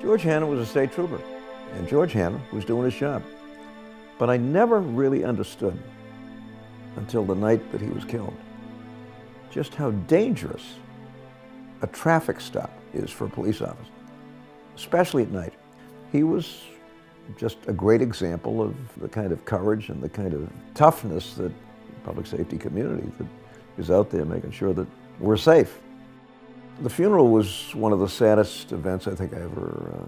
George Hanna was a state trooper, and George Hanna was doing his job. But I never really understood until the night that he was killed just how dangerous a traffic stop is for a police officer, especially at night. He was just a great example of the kind of courage and the kind of toughness that the public safety community that is out there making sure that we're safe. The funeral was one of the saddest events I think I ever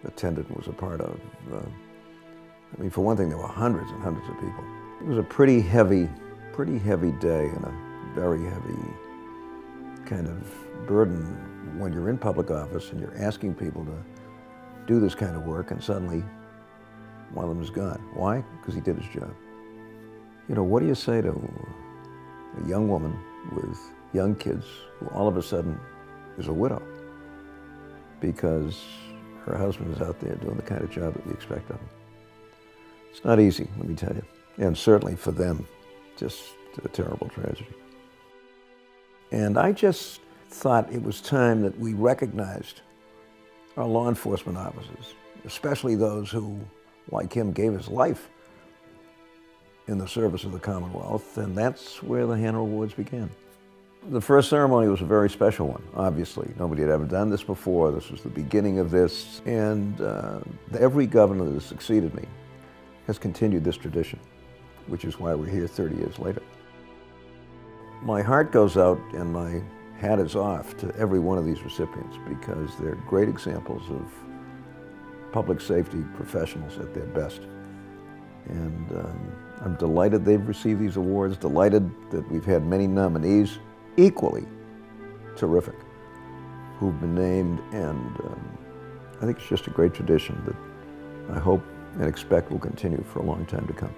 attended and was a part of. I mean, for one thing, there were hundreds and hundreds of people. It was a pretty heavy day and a very heavy kind of burden when you're in public office and you're asking people to do this kind of work, and suddenly one of them is gone. Why? Because he did his job. You know, what do you say to a young woman with young kids who all of a sudden is a widow because her husband is out there doing the kind of job that we expect of him? It's not easy, let me tell you. And certainly for them, just a terrible tragedy. And I just thought it was time that we recognized our law enforcement officers, especially those who, like him, gave his life in the service of the Commonwealth, and that's where the Hanna Awards began. The first ceremony was a very special one, obviously. Nobody had ever done this before. This was the beginning of this, and every governor that has succeeded me has continued this tradition, which is why we're here 30 years later. My heart goes out and my hat is off to every one of these recipients because they're great examples of public safety professionals at their best. And I'm delighted they've received these awards, delighted that we've had many nominees, equally terrific, who've been named, and I think it's just a great tradition that I hope and expect will continue for a long time to come.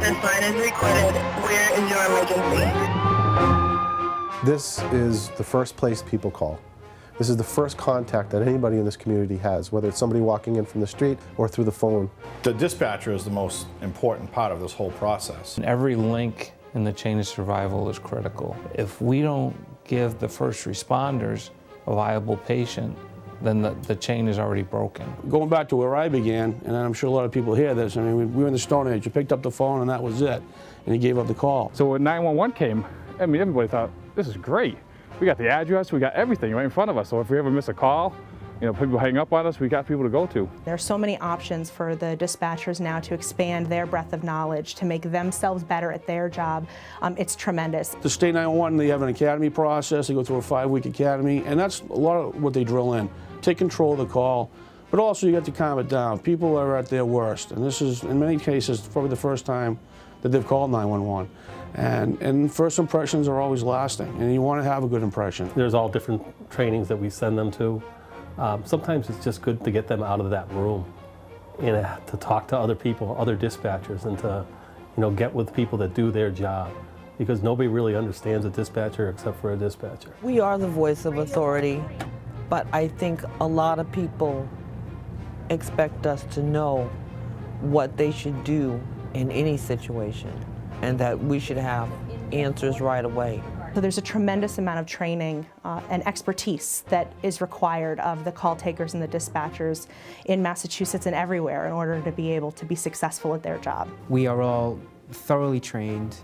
This line is recorded. Where is your emergency? This is the first place people call. This is the first contact that anybody in this community has, whether it's somebody walking in from the street or through the phone. The dispatcher is the most important part of this whole process. Every link in the chain of survival is critical. If we don't give the first responders a viable patient, then the chain is already broken. Going back to where I began, and I'm sure a lot of people hear this, I mean, we were in the Stone Age. You picked up the phone and that was it, and you gave up the call. So when 911 came, I mean, everybody thought, this is great. We got the address, we got everything right in front of us. So if we ever miss a call, you know, people hang up on us, we got people to go to. There are so many options for the dispatchers now to expand their breadth of knowledge, to make themselves better at their job. It's tremendous. The State 911, they have an academy process. They go through a 5-week academy, and that's a lot of what they drill in. Take control of the call, but also you got to calm it down. People are at their worst, and this is, in many cases, probably the first time that they've called 911. And first impressions are always lasting, and you want to have a good impression. There's all different trainings that we send them to. Sometimes it's just good to get them out of that room and to talk to other people, other dispatchers, and to, you know, get with people that do their job, because nobody really understands a dispatcher except for a dispatcher. We are the voice of authority, but I think a lot of people expect us to know what they should do in any situation, and that we should have answers right away. So there's a tremendous amount of training and expertise that is required of the call takers and the dispatchers in Massachusetts and everywhere in order to be able to be successful at their job. We are all thoroughly trained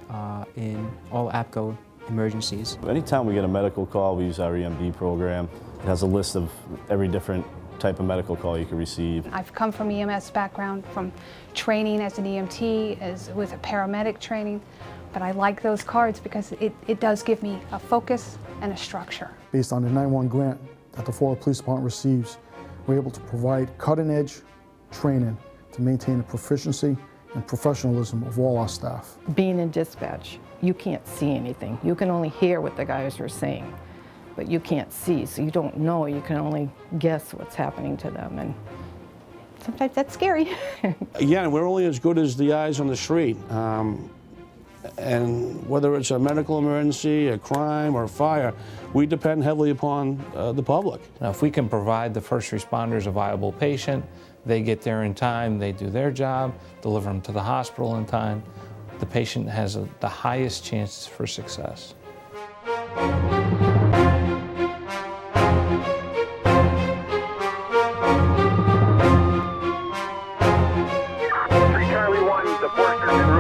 in all APCO emergencies. Anytime we get a medical call, we use our EMD program. It has a list of every different type of medical call you could receive. I've come from EMS background, from training as an EMT, with a paramedic training, but I like those cards because it does give me a focus and a structure. Based on the 911 grant that the Florida Police Department receives, we're able to provide cutting-edge training to maintain the proficiency and professionalism of all our staff. Being in dispatch, you can't see anything. You can only hear what the guys are saying, but you can't see, so you don't know. You can only guess what's happening to them, and sometimes that's scary. Again, we're only as good as the eyes on the street. And whether it's a medical emergency, a crime, or a fire, we depend heavily upon the public. Now, if we can provide the first responders a viable patient, they get there in time, they do their job, deliver them to the hospital in time, the patient has the highest chance for success. Charlie 1, the Foresters